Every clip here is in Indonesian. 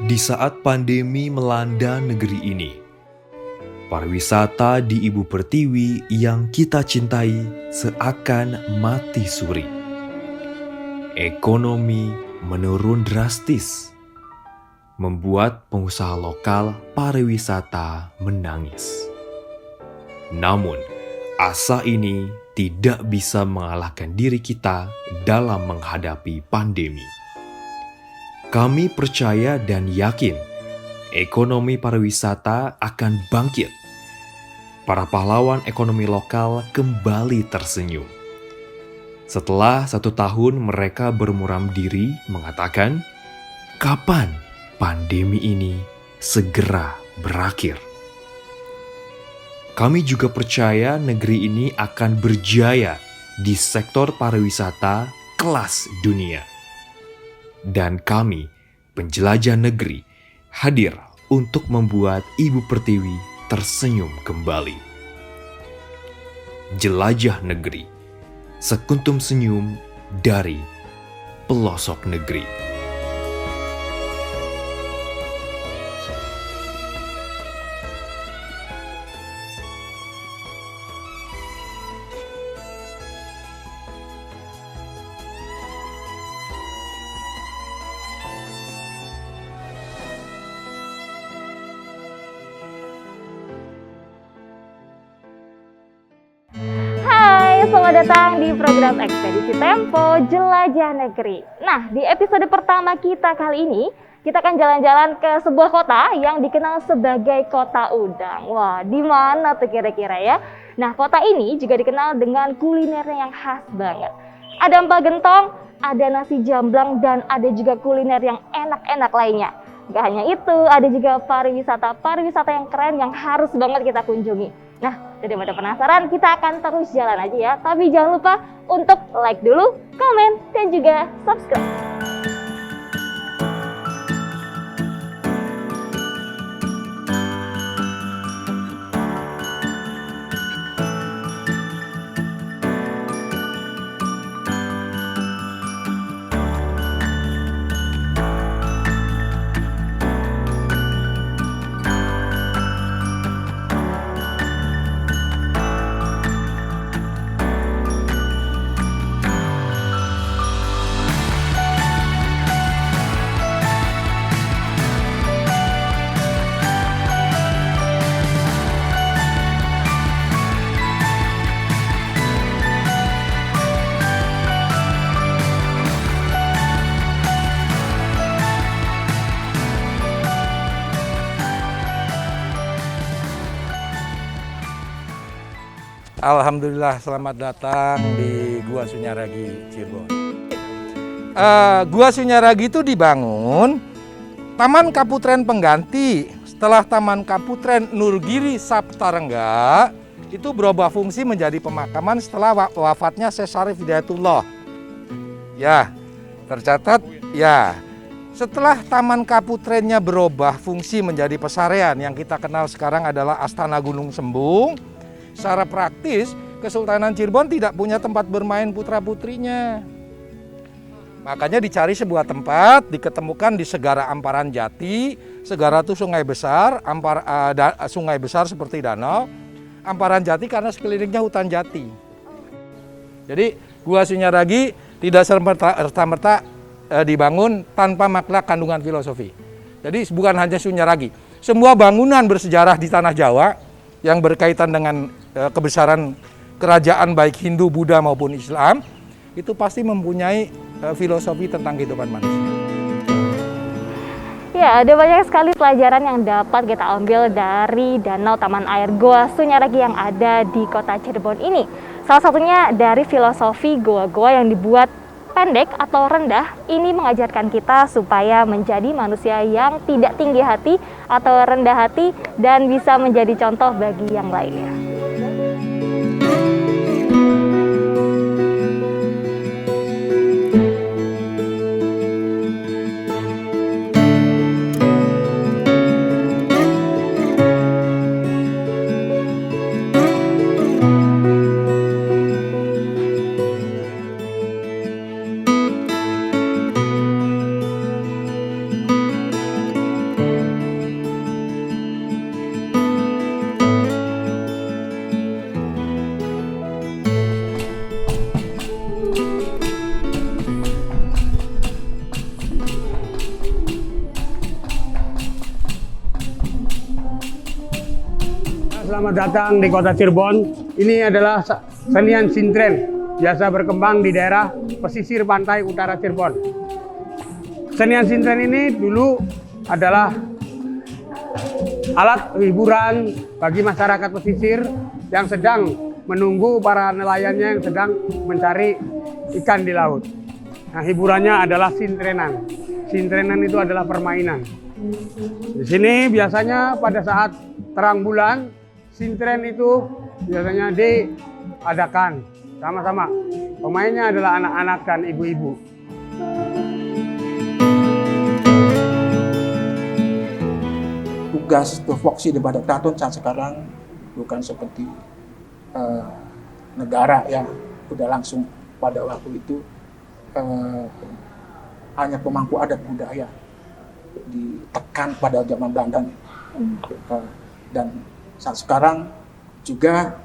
Di saat pandemi melanda negeri ini, pariwisata di Ibu Pertiwi yang kita cintai seakan mati suri. Ekonomi menurun drastis, membuat pengusaha lokal pariwisata menangis. Namun, asa ini tidak bisa mengalahkan diri kita dalam menghadapi pandemi. Kami percaya dan yakin ekonomi pariwisata akan bangkit. Para pahlawan ekonomi lokal kembali tersenyum. Setelah 1 tahun mereka bermuram diri mengatakan, kapan pandemi ini segera berakhir? Kami juga percaya negeri ini akan berjaya di sektor pariwisata kelas dunia. Dan kami, penjelajah negeri, hadir untuk membuat Ibu Pertiwi tersenyum kembali. Jelajah negeri, sekuntum senyum dari pelosok negeri. Selamat datang di program Ekspedisi Tempo Jelajah Negeri. Nah, di episode pertama kita kali ini, kita akan jalan-jalan ke sebuah kota yang dikenal sebagai Kota Udang. Wah, di mana tuh kira-kira ya? Nah, kota ini juga dikenal dengan kulinernya yang khas banget. Ada empal gentong, ada nasi jamblang, dan ada juga kuliner yang enak-enak lainnya. Gak hanya itu, ada juga pariwisata yang keren yang harus banget kita kunjungi. Nah, daripada penasaran, kita akan terus jalan aja ya. Tapi jangan lupa untuk like dulu, komen, dan juga subscribe. Alhamdulillah, selamat datang di Gua Sunyaragi, Cirebon. Gua Sunyaragi itu dibangun Taman Kaputren pengganti. Setelah Taman Kaputren Nurgiri Saptarengga itu berubah fungsi menjadi pemakaman setelah wafatnya Syekh Syarif Hidayatullah. Ya, tercatat ya. Setelah Taman Kaputrennya berubah fungsi menjadi pesarean yang kita kenal sekarang adalah Astana Gunung Sembung. Secara praktis, Kesultanan Cirebon tidak punya tempat bermain putra-putrinya. Makanya dicari sebuah tempat, diketemukan di Segara Amparan Jati. Segara itu sungai besar, sungai besar seperti danau. Amparan Jati karena sekelilingnya hutan jati. Jadi, Gua Sunyaragi tidak serta-merta dibangun tanpa makna kandungan filosofi. Jadi bukan hanya Sunyaragi. Semua bangunan bersejarah di tanah Jawa yang berkaitan dengan kebesaran kerajaan baik Hindu, Buddha maupun Islam itu pasti mempunyai filosofi tentang kehidupan manusia. Ya, ada banyak sekali pelajaran yang dapat kita ambil dari Danau Taman Air Goa Sunyaragi yang ada di kota Cirebon ini. Salah satunya dari filosofi goa-goa yang dibuat pendek atau rendah, ini mengajarkan kita supaya menjadi manusia yang tidak tinggi hati atau rendah hati dan bisa menjadi contoh bagi yang lainnya. selamat datang di kota Cirebon. Ini adalah senian sintren, biasa berkembang di daerah pesisir pantai utara Cirebon. Senian sintren ini dulu adalah alat hiburan bagi masyarakat pesisir yang sedang menunggu para nelayannya yang sedang mencari ikan di laut. Nah, hiburannya adalah sintrenan. Sintrenan itu adalah permainan. Di sini biasanya pada saat terang bulan, sintren itu biasanya diadakan sama-sama. Pemainnya adalah anak-anak dan ibu-ibu. Tugas tupoksi daripada keraton saat sekarang bukan seperti negara yang udah langsung pada waktu itu hanya pemangku adat budaya ditekan pada zaman Belanda. Dan saat sekarang juga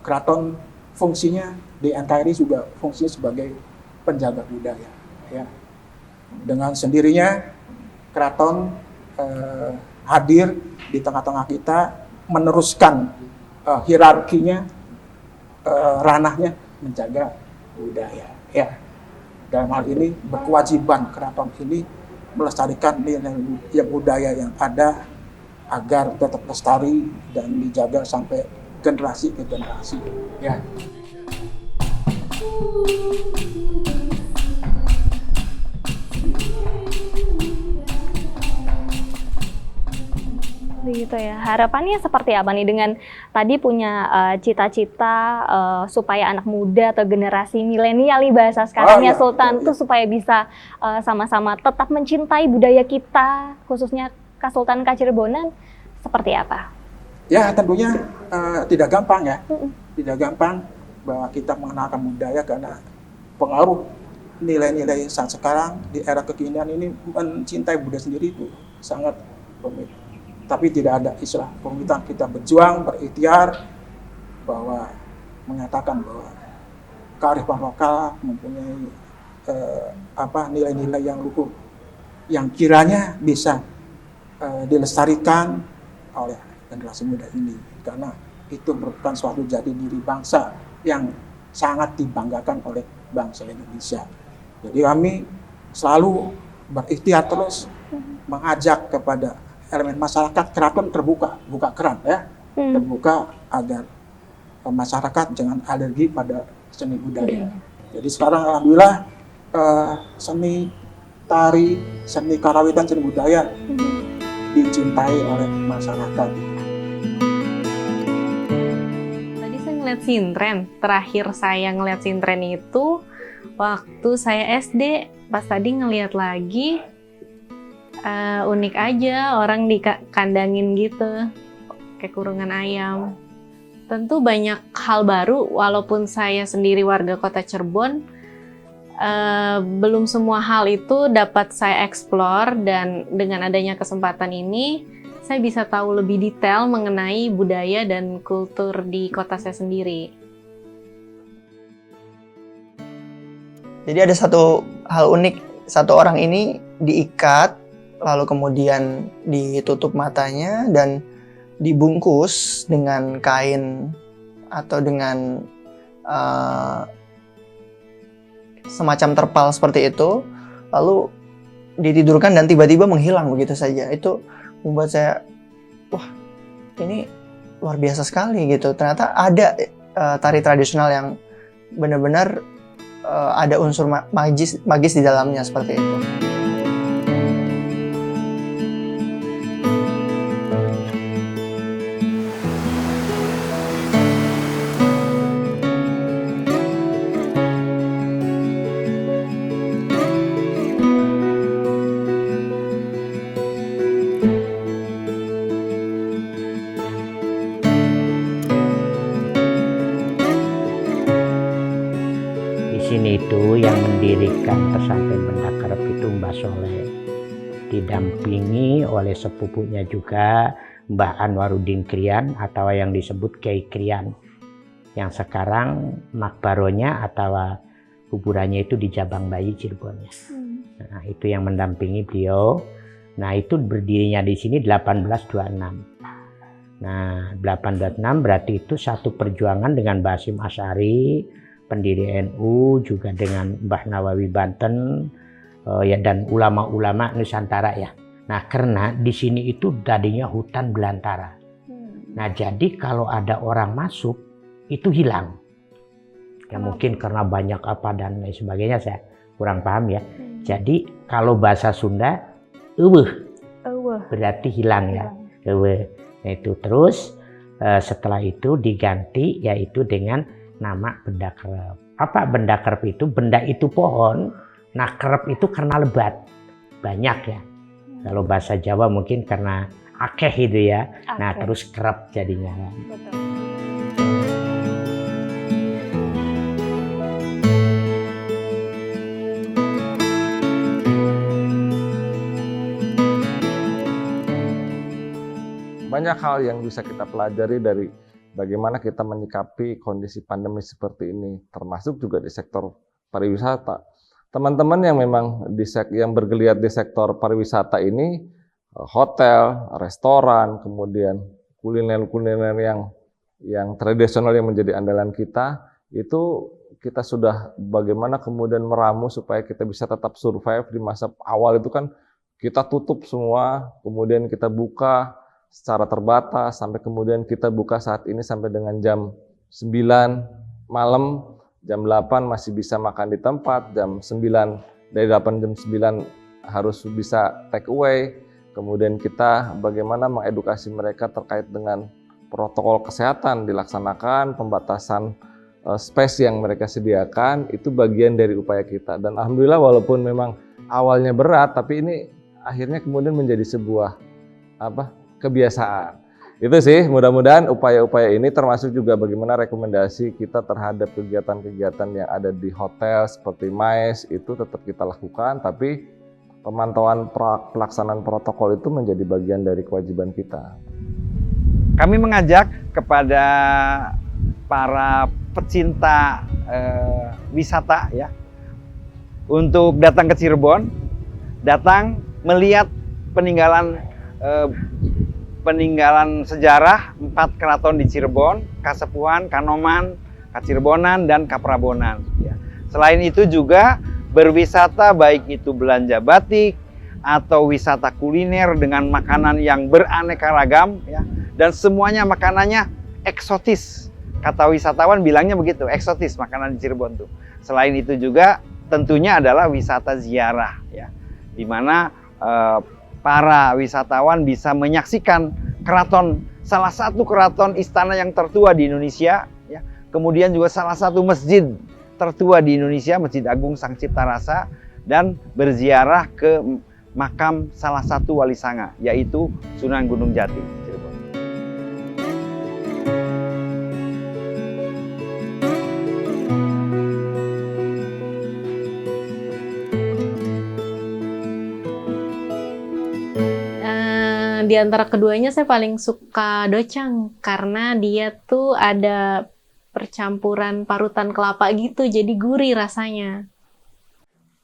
keraton fungsinya di NKRI juga fungsinya sebagai penjaga budaya. Ya. Dengan sendirinya keraton hadir di tengah-tengah kita, meneruskan hierarkinya, ranahnya menjaga budaya. Ya. Dalam hal ini berkewajiban keraton ini melestarikan nilai budaya yang ada agar tetap lestari dan dijaga sampai generasi ke generasi. Ya. Begitu ya. Harapannya seperti apa nih dengan tadi punya cita-cita supaya anak muda atau generasi milenial nih bahasa sekarang ya Sultan tuh supaya bisa sama-sama tetap mencintai budaya kita, khususnya Kasultanan Kacirebonan, seperti apa? Ya tentunya tidak gampang ya, tidak gampang bahwa kita mengenalkan budaya karena pengaruh nilai-nilai saat sekarang di era kekinian ini mencintai budaya sendiri itu sangat rumit. Tapi tidak ada istilah pemerintahan, kita berjuang, berikhtiar bahwa menyatakan bahwa kearifan lokal mempunyai nilai-nilai yang luhur yang kiranya bisa dilestarikan oleh generasi muda ini, karena itu merupakan suatu jati diri bangsa yang sangat dibanggakan oleh bangsa Indonesia. Jadi kami selalu berikhtiar terus mengajak kepada elemen masyarakat, keraton terbuka, buka keran ya, terbuka agar masyarakat jangan alergi pada seni budaya. Jadi sekarang alhamdulillah seni tari, seni karawitan, seni budaya dicintai oleh masyarakat. Tadi saya ngeliat sintren, terakhir saya ngeliat sintren itu waktu saya SD, pas tadi ngeliat lagi unik aja, orang dikandangin gitu, kayak kurungan ayam. Tentu banyak hal baru, walaupun saya sendiri warga kota Cirebon, belum semua hal itu dapat saya eksplor, dan dengan adanya kesempatan ini, saya bisa tahu lebih detail mengenai budaya dan kultur di kota saya sendiri. Jadi ada satu hal unik, satu orang ini diikat, lalu kemudian ditutup matanya dan dibungkus dengan kain atau dengan semacam terpal seperti itu, lalu ditidurkan dan tiba-tiba menghilang begitu saja. Itu membuat saya, wah ini luar biasa sekali gitu. Ternyata ada tari tradisional yang benar-benar ada unsur magis di dalamnya seperti itu. Sini itu yang mendirikan pesantren Benda Kerep itu Mbah Soleh, didampingi oleh sepupunya juga Mbah Anwaruddin Krian atau yang disebut Kiai Krian, yang sekarang makbaronya atau kuburannya itu di Jabang Bayi Cirebon. Nah, itu yang mendampingi beliau. Nah, itu berdirinya di sini 1826. Nah, 826 berarti itu satu perjuangan dengan Mbah Hasyim Asy'ari, pendiri NU, juga dengan Mbah Nawawi Banten, ya, dan ulama-ulama Nusantara ya. Nah, karena di sini itu tadinya hutan belantara. Nah, jadi kalau ada orang masuk itu hilang. Ya mungkin karena banyak apa dan lain sebagainya, saya kurang paham ya. Jadi kalau bahasa Sunda, berarti hilang ya. Nah, itu terus setelah itu diganti yaitu dengan nama benda kerep. Apa benda kerep itu? Benda itu pohon. Nah, kerep itu karena lebat, banyak ya. Kalau bahasa Jawa mungkin karena akeh itu ya. Nah, terus kerep jadinya. Betul. Banyak hal yang bisa kita pelajari dari bagaimana kita menyikapi kondisi pandemi seperti ini, termasuk juga di sektor pariwisata. Teman-teman yang memang yang bergeliat di sektor pariwisata ini, hotel, restoran, kemudian kuliner-kuliner yang tradisional yang menjadi andalan kita, itu kita sudah bagaimana kemudian meramu supaya kita bisa tetap survive di masa awal itu kan kita tutup semua, kemudian kita buka secara terbatas, sampai kemudian kita buka saat ini sampai dengan jam 9 malam, jam 8 masih bisa makan di tempat, jam 9 dari 8 jam 9 harus bisa take away. Kemudian kita bagaimana mengedukasi mereka terkait dengan protokol kesehatan dilaksanakan, pembatasan space yang mereka sediakan, itu bagian dari upaya kita. Dan alhamdulillah walaupun memang awalnya berat, tapi ini akhirnya kemudian menjadi sebuah kebiasaan. Itu sih, mudah-mudahan upaya-upaya ini termasuk juga bagaimana rekomendasi kita terhadap kegiatan-kegiatan yang ada di hotel seperti MICE itu tetap kita lakukan, tapi pemantauan pelaksanaan protokol itu menjadi bagian dari kewajiban kita. Kami mengajak kepada para pecinta wisata ya untuk datang ke Cirebon, datang melihat peninggalan sejarah 4 keraton di Cirebon, Kasepuhan, Kanoman, Kacirebonan, dan Kaprabonan. Ya. Selain itu juga berwisata baik itu belanja batik atau wisata kuliner dengan makanan yang beraneka ragam, ya, dan semuanya makanannya eksotis. Kata wisatawan bilangnya begitu, eksotis makanan di Cirebon tuh. Selain itu juga tentunya adalah wisata ziarah, ya, di mana para wisatawan bisa menyaksikan keraton, salah satu keraton istana yang tertua di Indonesia, ya. Kemudian juga salah satu masjid tertua di Indonesia, Masjid Agung Sang Cipta Rasa, dan berziarah ke makam salah satu wali sanga, yaitu Sunan Gunung Jati, Cirebon. Di antara keduanya saya paling suka docang karena dia tuh ada percampuran parutan kelapa gitu, jadi gurih rasanya.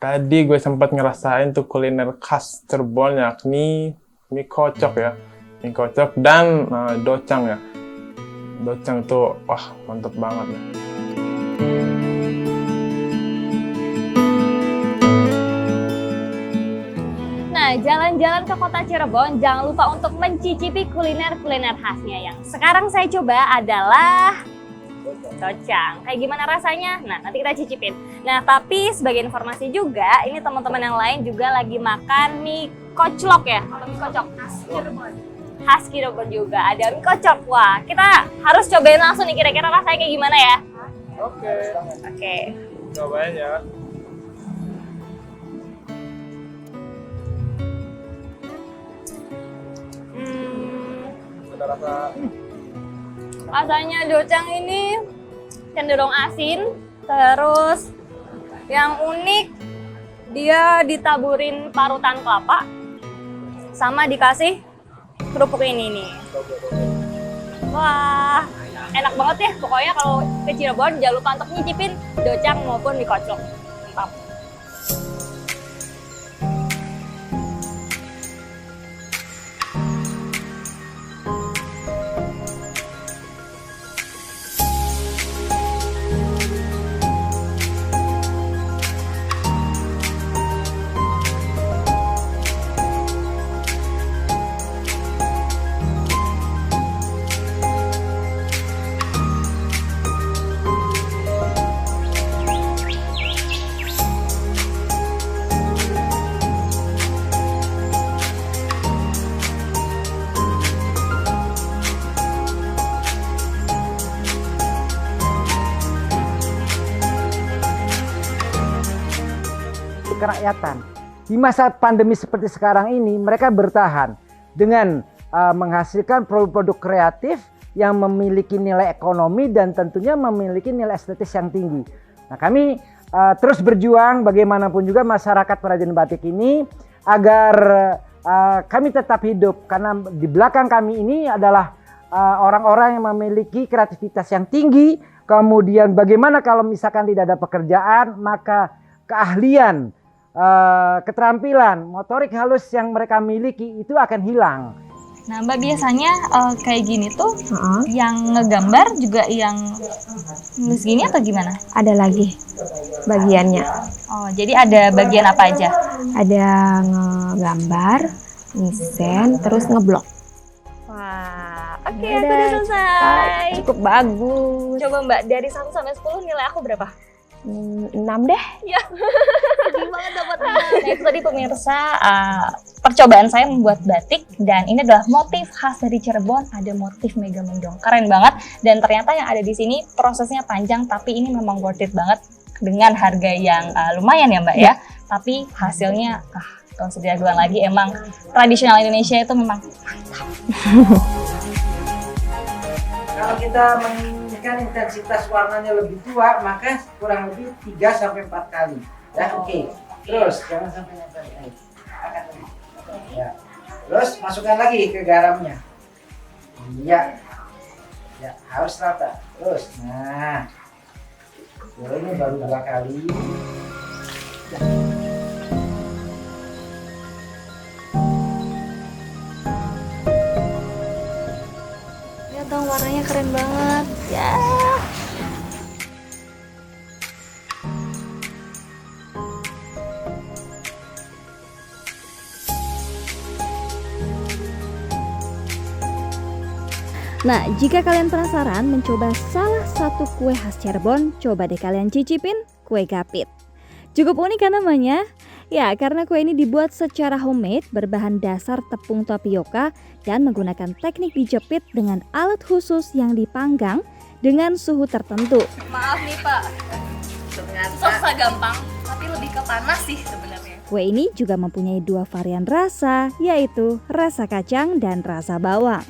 Tadi gue sempat ngerasain tuh kuliner khas Cirebon, yakni mie kocok ya, mie kocok dan docang ya. Docang tuh wah mantep banget ya. Nah, jalan-jalan ke kota Cirebon, jangan lupa untuk mencicipi kuliner-kuliner khasnya. Yang sekarang saya coba adalah docang. Kayak gimana rasanya? Nah, nanti kita cicipin. Nah, tapi sebagai informasi juga, ini teman-teman yang lain juga lagi makan mie koclok ya? Atau mie kocok? Khas Cirebon. Khas Cirebon juga, ada mie kocok. Wah, kita harus cobain langsung nih, kira-kira rasanya kayak gimana ya? Oke. Cobain ya. Rasanya docang ini cenderung asin, terus yang unik dia ditaburin parutan kelapa sama dikasih kerupuk ini nih. Wah, enak banget ya. Pokoknya kalau ke Cirebon jangan lupa untuk nyicipin docang maupun mie kocok. Mantap. kerakyatan. Di masa pandemi seperti sekarang ini, mereka bertahan dengan menghasilkan produk-produk kreatif yang memiliki nilai ekonomi dan tentunya memiliki nilai estetis yang tinggi. Nah, kami terus berjuang bagaimanapun juga masyarakat perajin batik ini agar kami tetap hidup, karena di belakang kami ini adalah orang-orang yang memiliki kreativitas yang tinggi. Kemudian bagaimana kalau misalkan tidak ada pekerjaan, maka keahlian, keterampilan, motorik halus yang mereka miliki itu akan hilang. Nah, Mbak biasanya kayak gini tuh yang ngegambar juga yang nulis gini atau gimana? Ada lagi bagiannya. Oh, jadi ada bagian apa aja? Ada ngegambar, ngisen, terus ngeblok. Wah, oke, Ya aku udah, udah selesai. Cukup bagus. Coba Mbak, dari 1 sampai 10 nilai aku berapa? 6 deh. Ya, sedih banget dapatnya. Nah, itu tadi pemirsa, percobaan saya membuat batik, dan ini adalah motif khas dari Cirebon, ada motif Mega Mendong. Keren banget, dan ternyata yang ada di sini prosesnya panjang, tapi ini memang worth it banget dengan harga yang lumayan ya Mbak ya. Tapi hasilnya, kalau sudah duluan lagi, emang tradisional Indonesia itu memang mantap. Kalau kita menginginkan intensitas warnanya lebih tua, maka kurang lebih 3-4 kali. Ya, oke. Terus jangan sampai nempel di air. Angkat lagi. Ya. Terus masukkan lagi ke garamnya. Iya. Ya, harus rata. Terus. Nah. Ini baru 2 kali. Ya. Lihat dong, warnanya keren banget. Ya. Nah, jika kalian penasaran mencoba salah satu kue khas Cirebon, coba deh kalian cicipin kue gapit. Cukup unik kan namanya? Ya, karena kue ini dibuat secara homemade berbahan dasar tepung tapioka dan menggunakan teknik dijepit dengan alat khusus yang dipanggang dengan suhu tertentu. Maaf nih Pak, susah gampang, tapi lebih ke panas sih sebenarnya. Kue ini juga mempunyai 2 varian rasa, yaitu rasa kacang dan rasa bawang.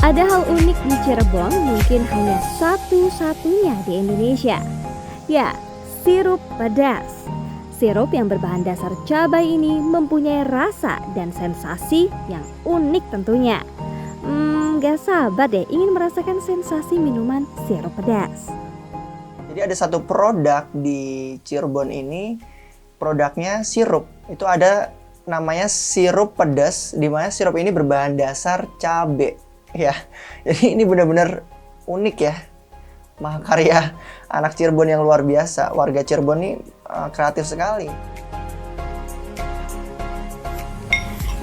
Ada hal unik di Cirebon, mungkin hanya satu-satunya di Indonesia. Ya, sirup pedas. Sirup yang berbahan dasar cabai ini mempunyai rasa dan sensasi yang unik tentunya. Gak sabar deh ingin merasakan sensasi minuman sirup pedas. Jadi ada satu produk di Cirebon ini, produknya sirup. Itu ada namanya sirup pedas, di mana sirup ini berbahan dasar cabai. Ya, jadi ini benar-benar unik ya. Mahakarya anak Cirebon yang luar biasa. Warga Cirebon ini kreatif sekali.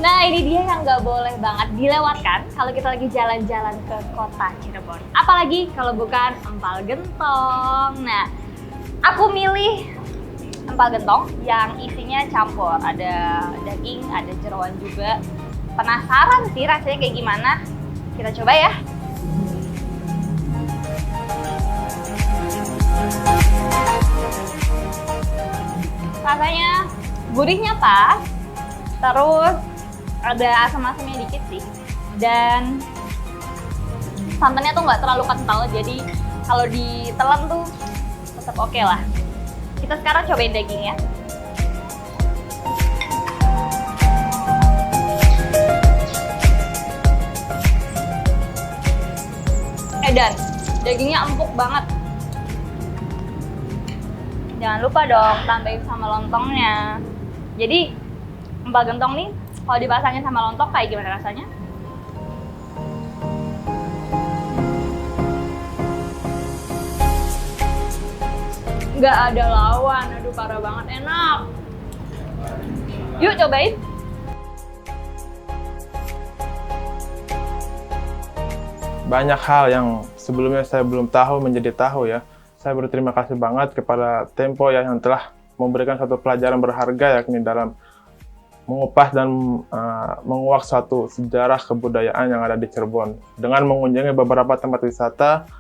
Nah, ini dia yang nggak boleh banget dilewatkan kalau kita lagi jalan-jalan ke kota Cirebon. Apalagi kalau bukan empal gentong. Nah, aku milih empal gentong yang isinya campur. Ada daging, ada jeroan juga. Penasaran sih rasanya kayak gimana? Kita coba ya. Rasanya gurihnya pas, terus ada asam-asamnya dikit sih, dan santannya tuh nggak terlalu kental, jadi kalau ditelan tuh tetap oke lah. Kita sekarang cobain dagingnya. Dan dagingnya empuk banget. Jangan lupa dong tambahin sama lontongnya. Jadi empal gentong nih kalau dipasangin sama lontong kayak gimana rasanya? Nggak ada lawan, aduh parah banget, enak. Yuk cobain. Banyak hal yang sebelumnya saya belum tahu menjadi tahu ya. Saya berterima kasih banget kepada Tempo ya yang telah memberikan satu pelajaran berharga yakni dalam mengupas dan menguak suatu sejarah kebudayaan yang ada di Cirebon. Dengan mengunjungi beberapa tempat wisata,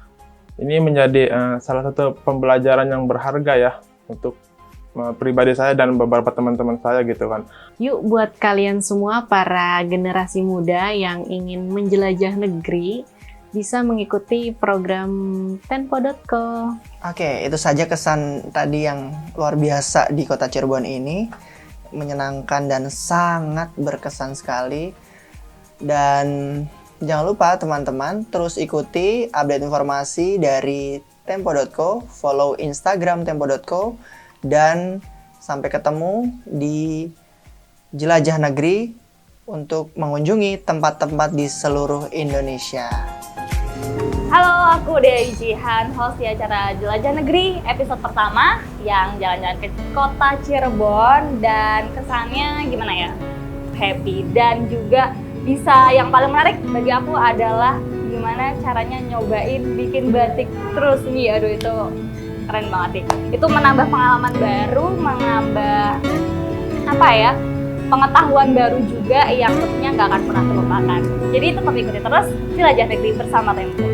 ini menjadi salah satu pembelajaran yang berharga ya untuk pribadi saya dan beberapa teman-teman saya gitu kan. Yuk buat kalian semua para generasi muda yang ingin menjelajah negeri, bisa mengikuti program Tempo.co. Oke, itu saja kesan tadi yang luar biasa di kota Cirebon ini. Menyenangkan dan sangat berkesan sekali. Dan jangan lupa teman-teman terus ikuti update informasi dari Tempo.co, follow Instagram Tempo.co, dan sampai ketemu di Jelajah Negeri untuk mengunjungi tempat-tempat di seluruh Indonesia. Halo, aku Dea Jihan, host di acara Jelajah Negeri episode pertama yang jalan-jalan ke kota Cirebon, dan kesannya gimana ya? Happy, dan juga bisa yang paling menarik bagi aku adalah gimana caranya nyobain bikin batik terus nih. Aduh, itu keren banget sih. Itu menambah pengalaman baru, menambah apa ya? Pengetahuan baru juga yang tentunya nggak akan pernah terlupakan. Jadi tetap ikuti terus Jelajah Negeri bersama Tempo.